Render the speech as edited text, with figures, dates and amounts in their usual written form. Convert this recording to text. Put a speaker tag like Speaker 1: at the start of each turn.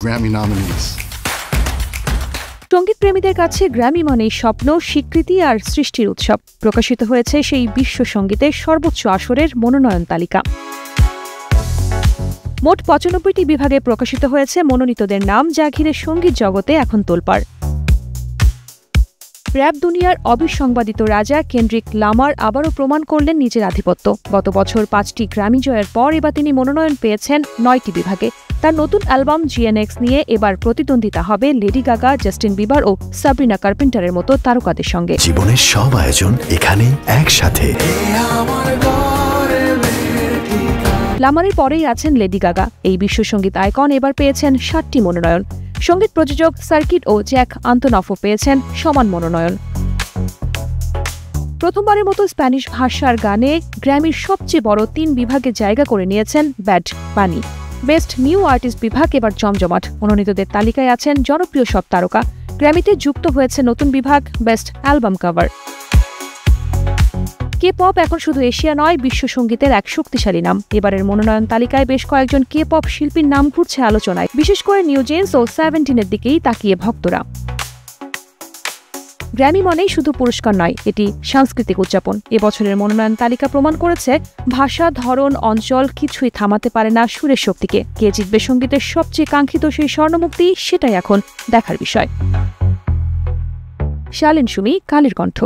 Speaker 1: Grammy nominees.
Speaker 2: সঙ্গীত প্রেমীদের কাছে গ্র্যামি মানেই স্বপ্ন, স্বীকৃতি আর সৃষ্টির উৎসব। প্রকাশিত হয়েছে সেই বিশ্ব সঙ্গীতের সর্বোচ্চ আসরের মনোনয়ন তালিকা। মোট ৯৫টি বিভাগে প্রকাশিত হয়েছে মনোনীতদের নাম, যা ঘিরে সঙ্গীত জগতে এখন তোলপাড়। র‍্যাপ দুনিয়ার অবিসংবাদিত রাজা কেন্ড্রিক লামার আবারও প্রমাণ করলেন নিজের আধিপত্য। গত বছর ৫টি গ্র্যামি জয়ের পর এবার তিনি মনোনয়ন পেয়েছেন ৯টি বিভাগে। তার নতুন অ্যালবাম GNX নিয়ে এবার প্রতিদ্বন্দ্বিতা হবে লেডি গাগা, জাস্টিন বিবার ও সাব্রিনা কার্পেন্টারের মতো তারকাদের সঙ্গে।
Speaker 3: জীবনের সব আয়োজন এখানে একসাথে।
Speaker 2: লামারের পরেই আছেন লেডি গাগা। এই বিশ্ব সঙ্গীত আইকন এবার পেয়েছেন ৭টি মনোনয়ন। সঙ্গীত প্রযোজক সার্কিট ও জ্যাক আন্তোনফও পেয়েছেন সমান মনোনয়ন। প্রথমবারের মতো স্প্যানিশ ভাষার গানে গ্র্যামির সবচেয়ে বড় ৩ বিভাগে জায়গা করে নিয়েছেন ব্যাড বানি। বেস্ট নিউ আর্টিস্ট বিভাগ এবার জমজমাট। মনোনীতদের তালিকায় আছেন জনপ্রিয় সব তারকা। গ্র্যামিতে যুক্ত হয়েছে নতুন বিভাগ বেস্ট অ্যালবাম কভার। কে-পপ এখন শুধু এশিয়া নয়, বিশ্ব সঙ্গীতের এক শক্তিশালী নাম। এবারের মনোনয়ন তালিকায় বেশ কয়েকজন কে-পপ শিল্পীর নাম ঘুরছে আলোচনায়, বিশেষ করে নিউ জেন্স ও 17-এর দিকেই তাকিয়ে ভক্তরা। গ্র্যামি মানেই শুধু পুরস্কার নয়, এটি সাংস্কৃতিক উদযাপন। এবছরের মনোনয়ন তালিকা প্রমাণ করেছে ভাষা, ধরন, অঞ্চল কিছুই থামাতে পারে না সুরের শক্তিকে। কে জিতবে সঙ্গীতের সবচেয়ে কাঙ্ক্ষিত সেই স্বর্ণমুক্তি, সেটাই এখন দেখার বিষয়। শালিন সুমি, কালের কণ্ঠ।